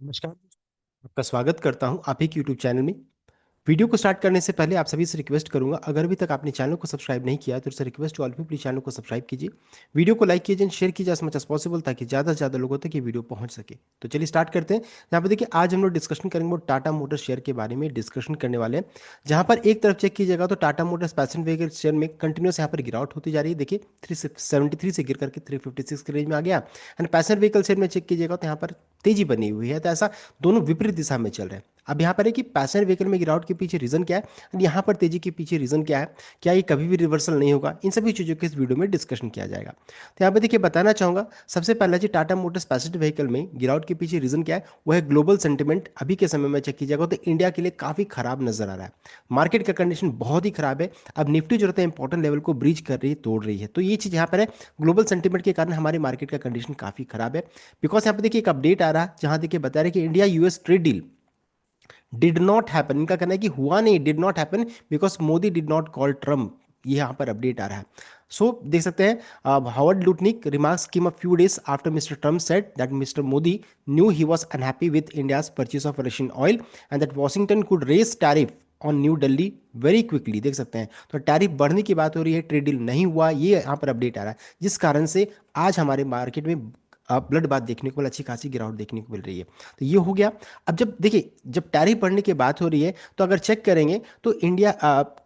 नमस्कार। आपका स्वागत करता हूं आप ही के यूट्यूब चैनल में। वीडियो को स्टार्ट करने से पहले आप सभी से रिक्वेस्ट करूंगा, अगर अभी तक आपने चैनल को सब्सक्राइब नहीं किया तो request to all people, please channel को सब्सक्राइब कीजिए। वीडियो को लाइक कीजिए, शेयर कीजिए एज मच एज पॉसिबल, ताकि ज़्यादा से ज़्यादा लोगों तक ये वीडियो पहुंच सके। तो चलिए स्टार्ट करते हैं। यहाँ पर देखिए, आज हम लोग डिस्कशन करेंगे वो टाटा मोटर शेयर के बारे में डिस्कशन करने वाले हैं। जहाँ पर एक तरफ चेक कीजिएगा तो Tata Motors passenger vehicle share में कंटिन्यूस यहाँ पर गिरावट होती जा रही है। देखिए 373 से गिर करके 356 के रेंज में आ गया। एंड पैसेंजर व्हीकल शेयर में चेक कीजिएगा तो यहाँ पर तेजी बनी हुई है। तो ऐसा दोनों विपरीत दिशा में चल रहे हैं। अब यहाँ पर है कि पैसेंजर व्हीकल में गिरावट के पीछे रीजन क्या है, और यहाँ पर तेजी के पीछे रीजन क्या है, क्या ये कभी भी रिवर्सल नहीं होगा, इन सभी चीज़ों के इस वीडियो में डिस्कशन किया जाएगा। तो यहाँ पर देखिए बताना चाहूंगा, सबसे पहला जी टाटा मोटर्स पैसेंजर व्हीकल में गिरावट के पीछे रीजन क्या है, वो है ग्लोबल सेंटिमेंट। अभी के समय में चेक कीजिएगा तो इंडिया के लिए काफी खराब नजर आ रहा है। मार्केट का कंडीशन बहुत ही खराब है। अब निफ्टी जो रहता है इंपॉर्टेंट लेवल को ब्रीच कर रही है, तोड़ रही है। तो ये चीज़ यहाँ पर है, ग्लोबल सेंटिमेंट के कारण हमारे मार्केट का कंडीशन काफी खराब है। बिकॉज यहाँ पे देखिए एक अपडेट आ रहा है, जहां देखिए बता रहे कि India US trade deal did not happen. इनका कहना है कि हुआ नहीं, did not happen because Modi did not call Trump. ये यहाँ पर अपडेट आ रहा है। सो देख सकते हैं, Howard Lutnick remarks came a few days after Mister Trump said that Mister Modi knew he was unhappy with India's purchase of Russian oil and that Washington could raise tariff on New Delhi very quickly. देख सकते हैं, तो tariff बढ़ने की बात हो रही है, ट्रेड डील नहीं हुआ, ये यहाँ पर अपडेट आ रहा है, जिस कारण से आज हमारे मार्केट में ब्लड बात देखने को, अच्छी खासी गिरावट देखने को मिल रही है। तो ये हो गया। अब जब देखिए, जब टैरिफ बढ़ने की बात हो रही है, तो अगर चेक करेंगे तो India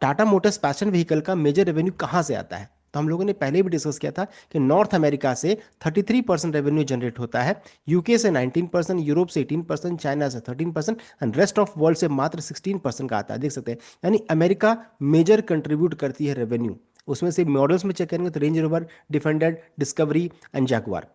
Tata Motors passenger vehicle का मेजर रेवेन्यू कहाँ से आता है, तो हम लोगों ने पहले भी डिस्कस किया था कि नॉर्थ अमेरिका से 33% रेवेन्यू जनरेट होता है, यूके से 19%, यूरोप से 18%, चाइना से 13% एंड रेस्ट ऑफ वर्ल्ड से मात्र 16% का आता है। देख सकते हैं, यानी अमेरिका मेजर कंट्रीब्यूट करती है रेवेन्यू। उसमें से मॉडल्स में चेक करेंगे तो range rover, defender, discovery and Jaguar.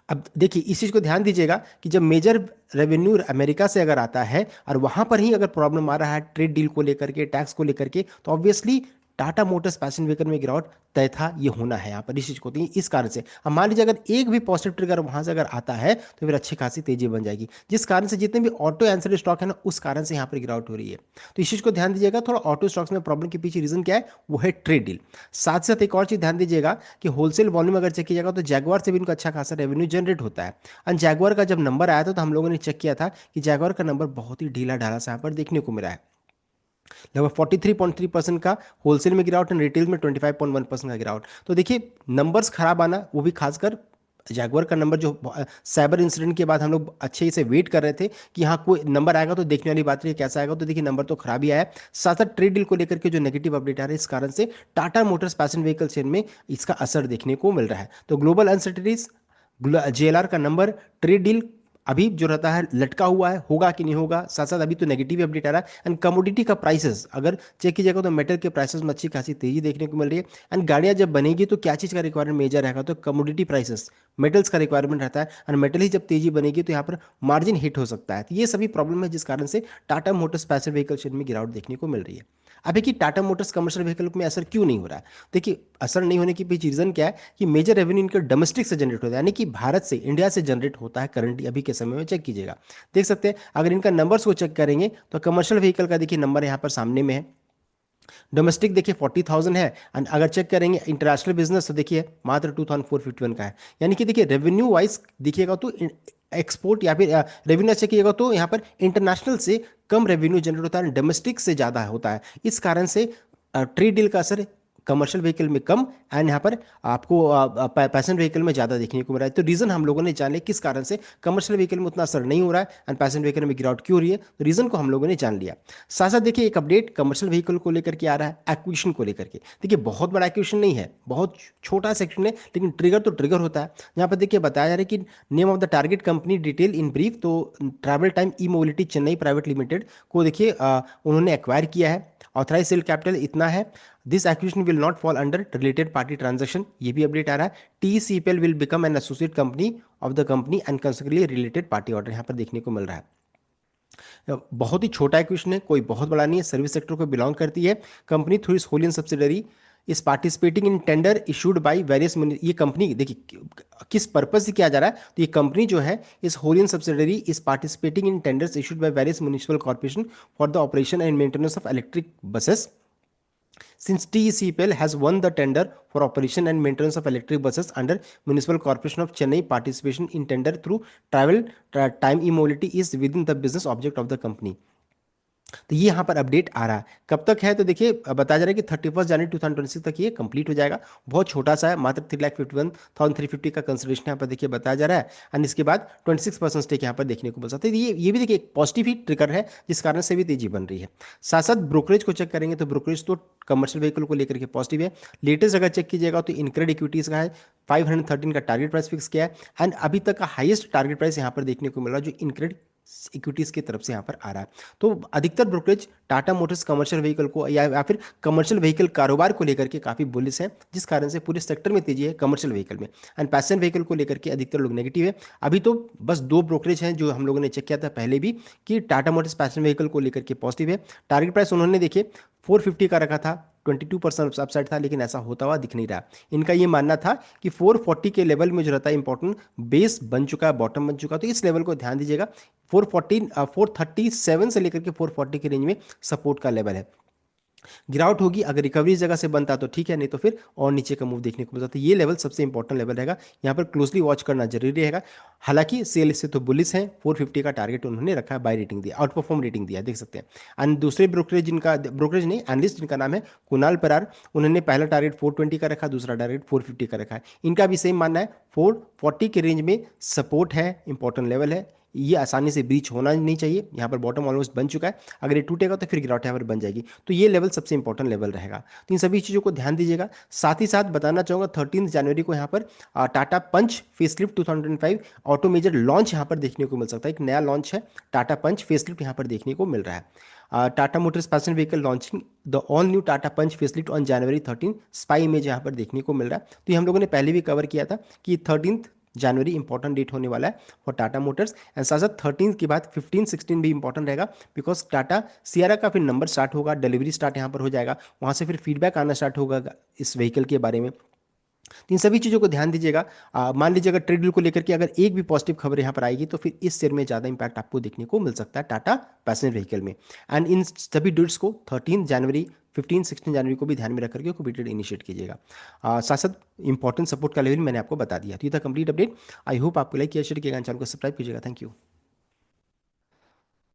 अब देखिए इस चीज़ को ध्यान दीजिएगा कि जब मेजर रेवेन्यू अमेरिका से अगर आता है और वहां पर ही अगर प्रॉब्लम आ रहा है ट्रेड डील को लेकर के, टैक्स को लेकर के, तो obviously Tata Motors passenger vehicle में गिरावट तय था, ये होना है यहाँ पर इस चीज़ को। तो इस कारण से अब मान लीजिए अगर एक भी पॉजिटिव ट्रिगर वहां से अगर आता है तो फिर अच्छी खासी तेजी बन जाएगी, जिस कारण से जितने भी ऑटो एंसिलरी स्टॉक है ना, उस कारण से यहाँ पर गिरावट हो रही है। तो इस चीज़ को ध्यान दीजिएगा। थोड़ा ऑटो स्टॉक्स में प्रॉब्लम के पीछे रीजन क्या है, वो है ट्रेड डील। साथ साथ एक और चीज़ ध्यान दीजिएगा कि होलसेल वॉल्यूम अगर चेक कीजिएगा तो जैगवार से भी इनको अच्छा खासा रेवेन्यू जनरेट होता है। एंड जैगवार का जब नंबर आया था तो हम लोगों ने चेक किया था कि जैगवार का नंबर बहुत ही ढीला ढाला सा यहाँ पर देखने को मिला है। लगभग 43.3% का होलसेल में गिरावट एंड रिटेल में 25.1% का गिरावट। तो देखिए नंबर्स खराब आना, वो भी खासकर जैगुआर का नंबर जो साइबर इंसिडेंट के बाद हम लोग अच्छे से वेट कर रहे थे कि हाँ कोई नंबर आएगा तो देखने वाली बात रही कैसा आएगा। तो देखिए नंबर तो खराब ही आया है। साथ साथ ट्रेड डील को लेकर के जो नेगेटिव अपडेट आ रहा है, इस कारण से Tata Motors passenger vehicle chain में इसका असर देखने को मिल रहा है। तो ग्लोबल अनसर्टेनिटीज, जेएलआर का नंबर, ट्रेड डील अभी जो रहता है लटका हुआ है, होगा कि नहीं होगा। साथ साथ अभी तो नेगेटिव अपडेट आ रहा है। एंड कमोडिटी का प्राइसेस अगर चेक कीजिएगा तो मेटल के प्राइसेस में अच्छी खासी तेजी देखने को मिल रही है। एंड गाड़ियां जब बनेगी तो क्या चीज़ का रिक्वायरमेंट मेजर रहेगा, तो कमोडिटी प्राइसेस, मेटल्स का रिक्वायरमेंट रहता है। और मेटल ही जब तेजी बनेगी तो यहाँ पर मार्जिन हिट हो सकता है। तो ये सभी प्रॉब्लम है जिस कारण से Tata Motors passenger vehicle share में गिरावट देखने को मिल रही है। अभी कि टाटा मोटर्स कमर्शियल व्हीकल में असर क्यों नहीं हो रहा है, देखिए असर नहीं होने की पीछे रीजन क्या है कि मेजर रेवेन्यू इनका डोमेस्टिक से जनरेट होता है, यानी कि भारत से, इंडिया से जनरेट होता है करंटली अभी के समय में। चेक कीजिएगा, देख सकते हैं अगर इनका नंबर्स को चेक करेंगे तो कमर्शियल व्हीकल का देखिए नंबर यहाँ पर सामने में है। डोमेस्टिक देखिए 40,000 है। एंड अगर चेक करेंगे इंटरनेशनल बिजनेस तो देखिए मात्र 2,451 का है। यानी कि देखिए रेवेन्यू वाइज देखिएगा तो एक्सपोर्ट या फिर रेवेन्यू चेक कीजिएगा तो यहाँ पर इंटरनेशनल से कम रेवेन्यू जनरेट होता है, डोमेस्टिक से ज़्यादा होता है। इस कारण से ट्रेड डील का असर कमर्शियल व्हीकल में कम एंड यहाँ पर आपको पैसेंजर व्हीकल में ज़्यादा देखने को मिल रहा है। तो रीज़न हम लोगों ने जान लिया किस कारण से कमर्शियल व्हीकल में उतना असर नहीं हो रहा है एंड पैसेंजर व्हीकल में गिरावट क्यों हो रही है, तो रीज़न को हम लोगों ने जान लिया। साथ साथ देखिए एक अपडेट कमर्शियल व्हीकल को लेकर के आ रहा है, एक्विजिशन को लेकर के। देखिए बहुत बड़ा एक्विजिशन नहीं है, बहुत छोटा सेक्शन है, लेकिन ट्रिगर तो ट्रिगर होता है। यहाँ पर देखिए बताया जा रहा है कि name of the target company detail in brief, तो ट्रैवल टाइम ई मोबिलिटी चेन्नई प्राइवेट लिमिटेड को देखिए उन्होंने एक्वायर किया है। ऑथराइज सेल कैपिटल इतना है। This acquisition will not fall under related party transaction, ये भी अपडेट आ रहा है। TCPL will become an associate company of the company and consequently related party order यहाँ पर देखने को मिल रहा है। बहुत ही छोटा एक्विजिशन है, कोई बहुत बड़ा नहीं है, सर्विस सेक्टर को बिलोंग करती है। कंपनी थ्रू इस होल इन सब्सिडरी इस participating in tender issued by various, ये कंपनी देखिए किस पर्पज से किया जा रहा है, तो ये कंपनी जो है इस होल इन सब्सिडरी इस participating in tenders issued by various municipal corporation for the operation and maintenance of electric buses Since TECPL has won the tender for operation and maintenance of electric buses under Municipal Corporation of Chennai, participation in tender through travel time e-mobility is within the business object of the company. तो ये यहाँ पर update आ रहा है, कब तक है तो देखिए बताया जा रहा है कि 31 जनवरी 2026 तक ये कंप्लीट हो जाएगा। बहुत छोटा सा है, मात्र 3,51,350 का कंसिडरेशन यहाँ पर देखिए बताया जा रहा है। एंड इसके बाद 26% स्टेक यहाँ पर देखने को मिल सकता है। ये भी देखिए एक पॉजिटिव ही ट्रिगर है, जिस कारण से भी तेजी बन रही है। साथ साथ ब्रोकरेज को चेक करेंगे तो ब्रोकरेज तो कमर्शियल व्हीकल को लेकर के पॉजिटिव है। लेटेस्ट अगर चेक कीजिएगा तो इनक्रेड इक्विटीज का है 513 का टारगेट प्राइस फिक्स किया है। एंड अभी तक का हाईएस्ट टारगेट प्राइस यहाँ पर देखने को मिल रहा है जो इनक्रेड इक्विटीज की तरफ से यहाँ पर आ रहा है। तो अधिकतर brokerage Tata Motors commercial vehicle को या फिर कमर्शियल व्हीकल कारोबार को लेकर के काफी बुलिश है, जिस कारण से पूरे सेक्टर में तेजी है कमर्शियल व्हीकल में। एंड पैसेंजर व्हीकल को लेकर के अधिकतर लोग नेगेटिव है। अभी तो बस दो ब्रोकरेज हैं जो हम लोगों ने चेक किया था पहले भी कि टाटा मोटर्स पैसेंजर व्हीकल को लेकर के पॉजिटिव है। टारगेट प्राइस उन्होंने देखिए 450 का रखा था, 22% अपसाइड था, लेकिन ऐसा होता हुआ दिख नहीं रहा। इनका ये मानना था कि 440 के लेवल में जो रहता है इंपॉर्टेंट बेस बन चुका है, बॉटम बन चुका है, तो इस लेवल को ध्यान दीजिएगा। 437 से लेकर के 440 के रेंज में सपोर्ट का लेवल है। गिरावट होगी, अगर रिकवरी जगह से बनता तो ठीक है, नहीं तो फिर और नीचे का मूव देखने को मिलता। तो ये लेवल सबसे इंपॉर्टेंट लेवल रहेगा, यहाँ पर क्लोजली वॉच करना जरूरी रहेगा। हालांकि सेल से तो बुलिस है, 450 का टारगेट उन्होंने रखा है, बाय रेटिंग दिया, आउट परफॉर्म रेटिंग दिया, देख सकते हैं। एंड दूसरे ब्रोकरेज नहीं एनालिस्ट जिनका नाम है कुणाल परार, उन्होंने पहला टारगेट 420 का रखा, दूसरा टारगेट 450 का रखा है। इनका भी सेम मानना है, 440 के रेंज में सपोर्ट है, इंपॉर्टेंट लेवल है, ये आसानी से ब्रीच होना नहीं चाहिए। यहाँ पर बॉटम ऑलमोस्ट बन चुका है, अगर ये टूटेगा तो फिर गिरावट यहाँ पर बन जाएगी। तो ये लेवल सबसे इंपॉर्टेंट लेवल रहेगा, तो इन सभी चीज़ों को ध्यान दीजिएगा। साथ ही साथ बताना चाहूँगा 13 जनवरी को यहाँ पर Tata Punch facelift 2025 auto major launch यहाँ पर देखने को मिल सकता है। एक नया लॉन्च है, टाटा पंच फेसलिफ्ट यहाँ पर देखने को मिल रहा है। Tata Motors passenger vehicle launching the all new Tata Punch facelift on January 13, spy image यहाँ पर देखने को मिल रहा है। तो ये हम लोगों ने पहले भी कवर किया था कि 13 जनवरी इंपॉर्टेंट डेट होने वाला है फॉर टाटा मोटर्स। एंड साथ साथ 13 के बाद 15 16 भी इंपॉर्टेंट रहेगा, बिकॉज टाटा सियारा का फिर नंबर स्टार्ट होगा, डिलीवरी स्टार्ट यहाँ पर हो जाएगा, वहाँ से फिर फीडबैक आना स्टार्ट होगा इस व्हीकल के बारे में। तो इन सभी चीज़ों को ध्यान दीजिएगा। मान लीजिए अगर ट्रेड डील को लेकर के अगर एक भी पॉजिटिव खबर यहाँ पर आएगी तो फिर इस शेयर में ज़्यादा इंपैक्ट आपको देखने को मिल सकता है टाटा पैसेंजर व्हीकल में। एंड इन सभी डेट्स को 13 जनवरी 15 16 जनवरी को भी ध्यान में रख करके को ट्रेड इनिशिएट कीजिएगा। साथ साथ इंपॉर्टेंट सपोर्ट का लेवल मैंने आपको बता दिया। तो ये था कंप्लीट अपडेट। आई होप आपको लाइक किया, शेयर किया, चैनल को सब्सक्राइब कीजिएगा। Thank you.